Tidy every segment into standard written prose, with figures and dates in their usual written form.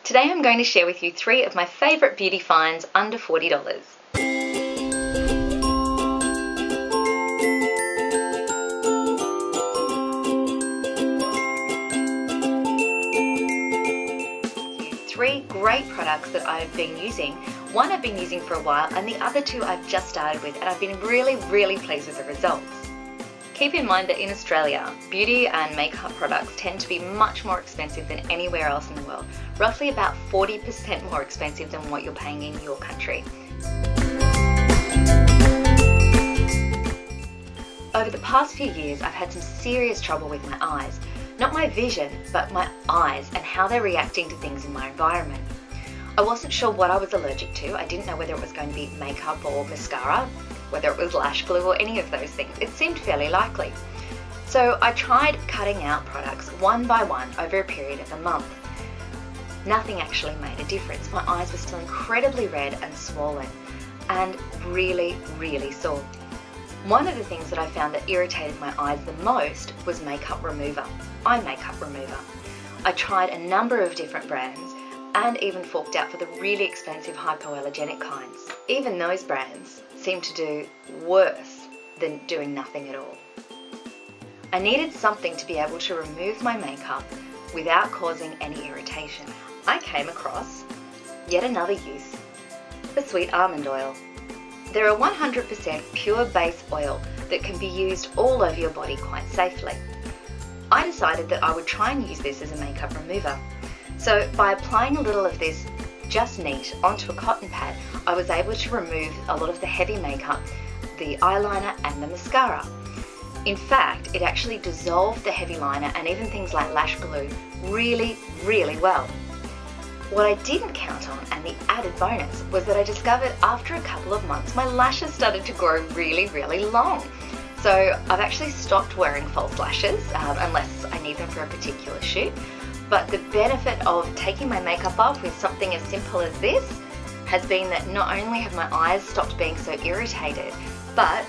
Today I'm going to share with you 3 of my favourite beauty finds under $40. Three great products that I've been using. One I've been using for a while and the other 2 I've just started with, and I've been really pleased with the results. Keep in mind that in Australia, beauty and makeup products tend to be much more expensive than anywhere else in the world, roughly about 40% more expensive than what you're paying in your country. Over the past few years, I've had some serious trouble with my eyes. Not my vision, but my eyes and how they're reacting to things in my environment. I wasn't sure what I was allergic to. I didn't know whether it was going to be makeup or mascara, whether it was lash glue or any of those things. It seemed fairly likely. So I tried cutting out products one by one over a period of a month. Nothing actually made a difference. My eyes were still incredibly red and swollen and really sore. One of the things that I found that irritated my eyes the most was makeup remover, eye makeup remover. I tried a number of different brands and even forked out for the really expensive hypoallergenic kinds. Even those brands seemed to do worse than doing nothing at all. I needed something to be able to remove my makeup without causing any irritation. I came across yet another use, the sweet almond oil. They're a 100% pure base oil that can be used all over your body quite safely. I decided that I would try and use this as a makeup remover. So by applying a little of this just neat onto a cotton pad, I was able to remove a lot of the heavy makeup, the eyeliner and the mascara. In fact, it actually dissolved the heavy liner and even things like lash glue really well. What I didn't count on, and the added bonus, was that I discovered after a couple of months my lashes started to grow really long. So I've actually stopped wearing false lashes unless I need them for a particular shoot. But the benefit of taking my makeup off with something as simple as this has been that not only have my eyes stopped being so irritated, but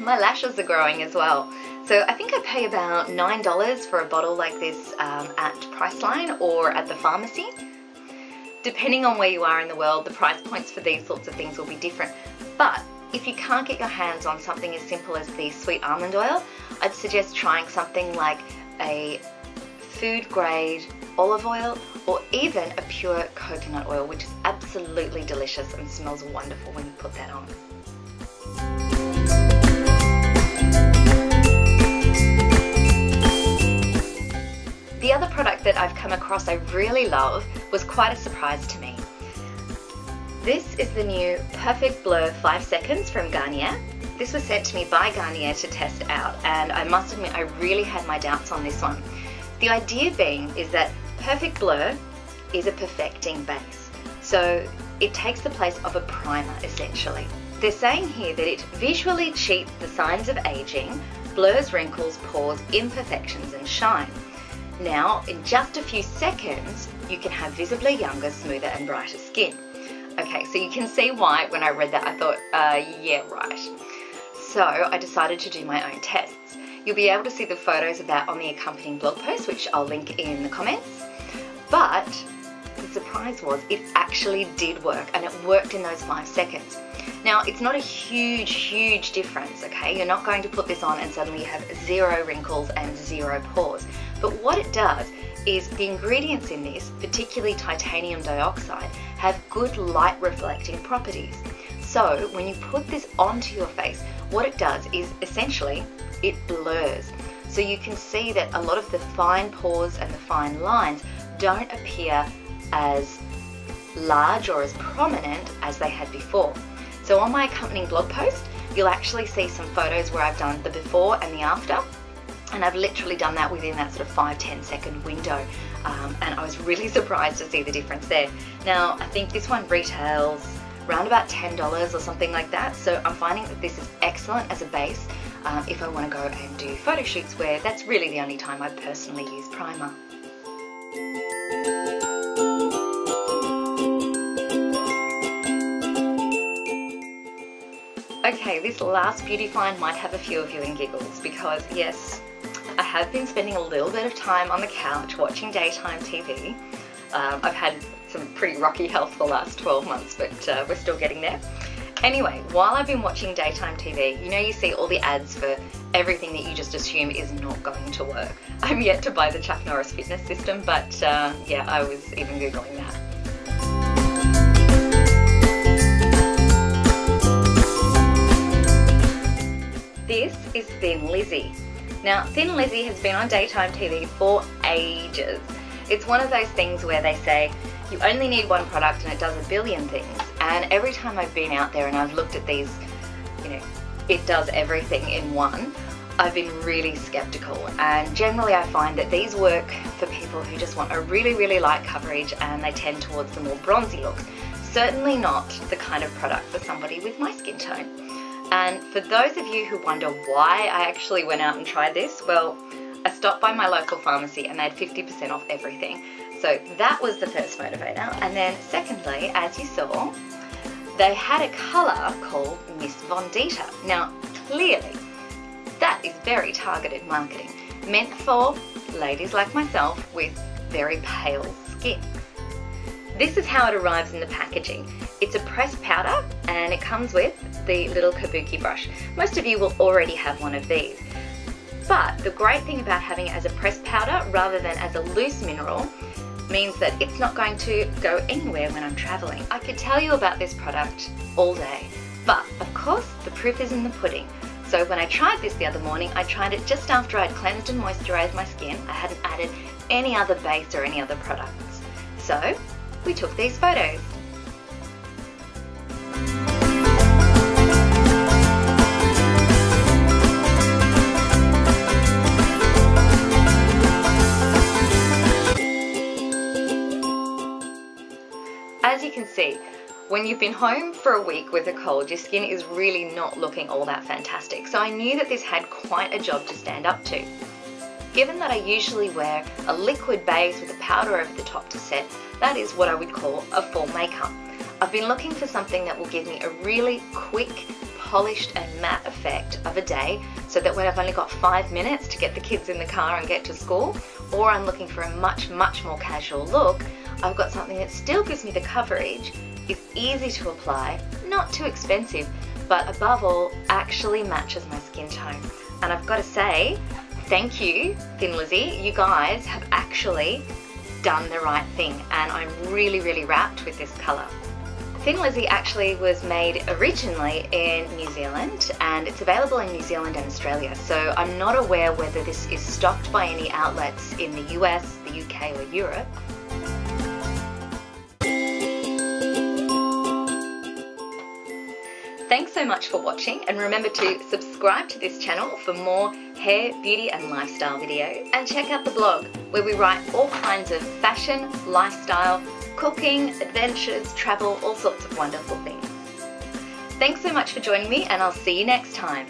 my lashes are growing as well. So I think I pay about $9 for a bottle like this at Priceline or at the pharmacy. Depending on where you are in the world, the price points for these sorts of things will be different. But if you can't get your hands on something as simple as the sweet almond oil, I'd suggest trying something like a food grade olive oil or even a pure coconut oil, which is absolutely delicious and smells wonderful when you put that on. The other product that I've come across I really love was quite a surprise to me. This is the new Perfect Blur 5 Seconds from Garnier. This was sent to me by Garnier to test out, and I must admit I really had my doubts on this one. The idea being is that Perfect Blur is a perfecting base, so it takes the place of a primer essentially. They're saying here that it visually cheats the signs of aging, blurs wrinkles, pores, imperfections and shine. Now, in just a few seconds, you can have visibly younger, smoother and brighter skin. Okay, so you can see why when I read that I thought, yeah, right. So I decided to do my own tests. You'll be able to see the photos of that on the accompanying blog post, which I'll link in the comments. But the surprise was it actually did work, and it worked in those 5 seconds. Now, it's not a huge difference, okay? You're not going to put this on and suddenly you have 0 wrinkles and 0 pores. But what it does is the ingredients in this, particularly titanium dioxide, have good light reflecting properties. So when you put this onto your face, what it does is essentially it blurs. So you can see that a lot of the fine pores and the fine lines don't appear as large or as prominent as they had before. So on my accompanying blog post, you'll actually see some photos where I've done the before and the after. And I've literally done that within that sort of 5-10 second window. And I was really surprised to see the difference there. Now, I think this one retails around about $10 or something like that. So I'm finding that this is excellent as a base if I want to go and do photo shoots where that's really the only time I personally use primer. Okay, this last beauty find might have a few of you in giggles because yes, I have been spending a little bit of time on the couch watching daytime TV I've had some pretty rocky health the last 12 months, but we're still getting there. Anyway, while I've been watching daytime TV, you know, you see all the ads for everything that you just assume is not going to work. I'm yet to buy the Chuck Norris fitness system, but yeah, I was even Googling that. This is Thin Lizzy. Now, Thin Lizzy has been on daytime TV for ages. It's one of those things where they say, you only need one product and it does a billion things. And every time I've been out there and I've looked at these, you know, it does everything in one, I've been really skeptical. And generally I find that these work for people who just want a really, really light coverage and they tend towards the more bronzy looks. Certainly not the kind of product for somebody with my skin tone. And for those of you who wonder why I actually went out and tried this, well, I stopped by my local pharmacy and they had 50% off everything. So that was the first motivator. And then secondly, as you saw, they had a colour called Miss Von Dita. Now, clearly, that is very targeted marketing, meant for ladies like myself with very pale skin. This is how it arrives in the packaging. It's a pressed powder and it comes with the little kabuki brush. Most of you will already have one of these. But the great thing about having it as a pressed powder rather than as a loose mineral means that it's not going to go anywhere when I'm traveling. I could tell you about this product all day, but of course the proof is in the pudding. So when I tried this the other morning, I tried it just after I'd cleansed and moisturised my skin. I hadn't added any other base or any other products. So we took these photos. As you can see, when you've been home for a week with a cold, your skin is really not looking all that fantastic. So I knew that this had quite a job to stand up to. Given that I usually wear a liquid base with a powder over the top to set, that is what I would call a full makeup. I've been looking for something that will give me a really quick, polished and matte effect of a day, so that when I've only got 5 minutes to get the kids in the car and get to school, or I'm looking for a much more casual look, I've got something that still gives me the coverage, is easy to apply, not too expensive, but above all, actually matches my skin tone. And I've got to say, thank you, Thin Lizzy. You guys have actually done the right thing, and I'm really, really wrapped with this colour. Thin Lizzy actually was made originally in New Zealand, and it's available in New Zealand and Australia, so I'm not aware whether this is stocked by any outlets in the US, the UK or Europe. Thanks so much for watching, and remember to subscribe to this channel for more hair, beauty and lifestyle videos, and check out the blog where we write all kinds of fashion, lifestyle, cooking, adventures, travel, all sorts of wonderful things. Thanks so much for joining me, and I'll see you next time.